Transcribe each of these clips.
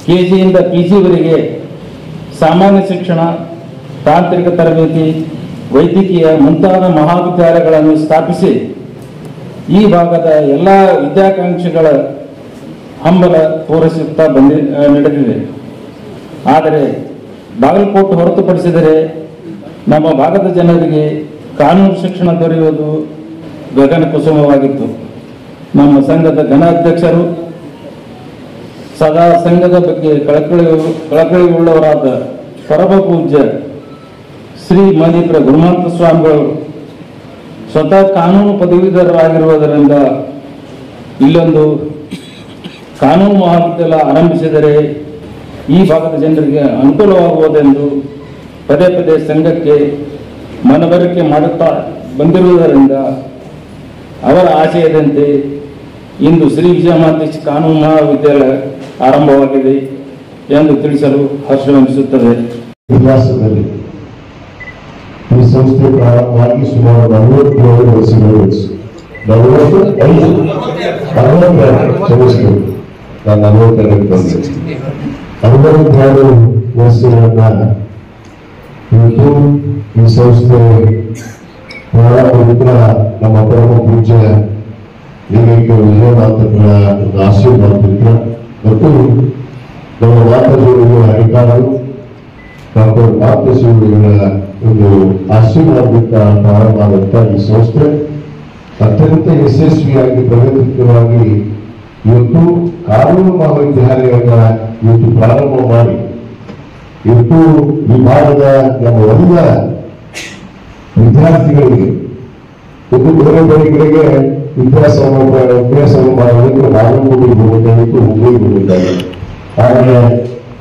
ಕೆಜಿಯಿಂದ ಪಿಜಿವರೆಗೆ ಸಾಮಾನ್ಯ ಶಿಕ್ಷಣ, ತಾಂತ್ರಿಕ ತರಬೇತಿ, ವೈದ್ಯಕೀಯ ಮುಂತಾದ ಮಹಾವಿದ್ಯಾಲಯಗಳನ್ನು ಸ್ಥಾಪಿಸಿ ಈ ಭಾಗದ ಎಲ್ಲ ವಿದ್ಯಾಕಾಂಕ್ಷಿಗಳ ಹಂಬಲ ತೋರಿಸುತ್ತಾ ನಡೆದಿದೆ. ಆದರೆ ಬಾಗಲಕೋಟೆ ಹೊರತುಪಡಿಸಿದರೆ ನಮ್ಮ ಭಾಗದ ಜನರಿಗೆ ಕಾನೂನು ಶಿಕ್ಷಣ ದೊರೆಯುವುದು ಗಗನ ಕುಸುಮವಾಗಿತ್ತು. ನಮ್ಮ ಸಂಘದ ಘನಾಧ್ಯಕ್ಷರು ಸದಾ ಸಂಘದ ಬಗ್ಗೆ ಕಳಕಳಿ ಉಳ್ಳವರಾದ ಪರಮ ಪೂಜ್ಯ ಶ್ರೀ ಮಣಿಪುರ ಗುರುಮಂತ ಸ್ವಾಮಿಗಳು ಸ್ವತಃ ಕಾನೂನು ಪದವೀಧರರಾಗಿರುವುದರಿಂದ ಇಲ್ಲೊಂದು ಕಾನೂನು ಮಹಾವಿದ್ಯಾಲಯ ಆರಂಭಿಸಿದರೆ ಈ ಭಾಗದ ಜನರಿಗೆ ಅನುಕೂಲವಾಗುವುದೆಂದು ಪದೇ ಪದೇ ಸಂಘಕ್ಕೆ ಮನವರಿಕೆ ಮಾಡುತ್ತಾ ಬಂದಿರುವುದರಿಂದ ಅವರ ಆಶಯದಂತೆ ಇಂದು ಶ್ರೀ ವಿಜಯಮಾತೇಶ್ ಕಾನೂನು ಮಹಾವಿದ್ಯಾಲಯ ಆರಂಭವಾಗಿದೆ ಎಂದು ತಿಳಿಸಲು ಹರ್ಷವೆನಿಸುತ್ತದೆ. ಇತಿಹಾಸದಲ್ಲಿ ಈ ಸಂಸ್ಥೆ ಪ್ರಾರಂಭವಾಗಿ ಸುಮಾರು 47 ವರ್ಷಗಳು. 42 ವರ್ಷಗಳನ್ನ ಇವತ್ತು ಈ ಸಂಸ್ಥೆ ಪ್ರಾರಂಭದಿಂದ ನಮ್ಮ ಪರಮ ಪೂಜ್ಯ ಲಿಂಗೈಕ್ಯ ವಿಜಯನಾಥರ ಆಶೀರ್ವಾದದಿಂದ ಮತ್ತು ನಮ್ಮ ಮಾತಾಜೀವಿಗಳ ಅಧಿಕಾರರು ಡಾಕ್ಟರ್ ಮಾತಾಜೀವಿಗಳ ಒಂದು ಆಶೀರ್ವಾದದಿಂದ ಪ್ರಾರಂಭ ಆದಂತಹ ಈ ಸಂಸ್ಥೆ ಅತ್ಯಂತ ಯಶಸ್ವಿಯಾಗಿ ಪ್ರಗತಿವಾಗಿ ಇವತ್ತು ಕಾನೂನು ಮಹಾವಿದ್ಯಾಲಯಗಳ ಇವತ್ತು ಪ್ರಾರಂಭ ಮಾಡಿ ಇವತ್ತು ಈ ಭಾಗದ ನಮ್ಮ ಎಲ್ಲ ವಿದ್ಯಾರ್ಥಿಗಳಿಗೆ ಒಂದು ಬೇರೆ ಬೇರೆಗಳಿಗೆ ವಿದ್ಯಾಸವನ್ನು ಮಾಡೋದಕ್ಕೆ ಬಾಗಲಕೋಟೆ ಹೋಗಬೇಕು, ಹುಬ್ಬಳ್ಳಿ ಹೋಗಿದ್ದಾರೆ. ಆದರೆ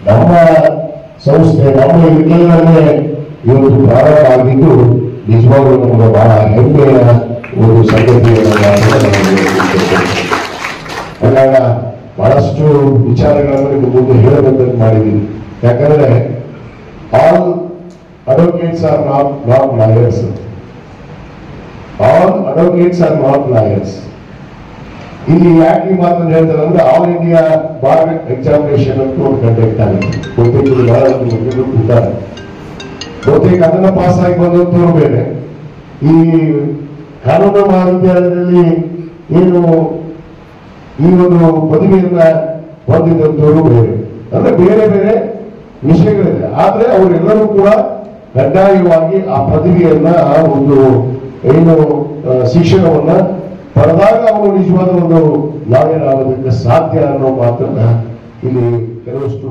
ನಮ್ಮ ಸಂಸ್ಥೆ ನಮ್ಮ ಇದರಲ್ಲೇ ಇವತ್ತು ಪ್ರಾರಂಭ ಆಗಿದ್ದು ನಿಜವಾಗ್ಲೂ ನಮಗೆ ಬಹಳ ಹೆಮ್ಮೆಯ ಒಂದು ಸಂಗತಿಯನ್ನು ಅಲ್ಲಾಗ ಬಹಳಷ್ಟು ವಿಚಾರಗಳನ್ನು ನಿಮ್ಮ ಮುಂದೆ ಹೇಳಬೇಕಂತ ಮಾಡಿದ್ದೀವಿ. ಯಾಕಂದ್ರೆ all advocates are not lawyers. All advocates are not lawyers. ಇಲ್ಲಿ ಯಾಕೆ ಈ ಮಾತನ್ನು ಹೇಳ್ತಾರೆ ಅಂದ್ರೆ ಆಲ್ ಇಂಡಿಯಾ ಬಾರ್ ಎಕ್ಸಾಮಿನೇಷನ್ ಅಂತ ಒಂದು ಕಂಡಕ್ಟ್ ಆಗಿದೆ. ಬಹುತೇಕ ಅದನ್ನ ಪಾಸ್ ಆಗಿ ಬಂದಂತವ್ರು ಬೇರೆ, ಈ ಕಾನೂನು ಮಹಾವಿದ್ಯಾಲಯದಲ್ಲಿ ಏನು ಈ ಒಂದು ಪದವಿಯನ್ನ ಹೊಂದಿದಂತವರು ಬೇರೆ, ಅಂದ್ರೆ ಬೇರೆ ಬೇರೆ ವಿಷಯಗಳಿದೆ. ಆದ್ರೆ ಅವರೆಲ್ಲರೂ ಕೂಡ ಕಡ್ಡಾಯವಾಗಿ ಆ ಪದವಿಯನ್ನ ಒಂದು ಏನು ಶಿಕ್ಷಣವನ್ನ ಪಡೆದಾಗ ಅವರು ನಿಜವಾದ ಒಂದು ಲಾಯರ್ ಆಗೋದಕ್ಕೆ ಸಾಧ್ಯ ಅನ್ನೋ ಮಾತನ್ನ ಇಲ್ಲಿ ಕೆಲವಷ್ಟು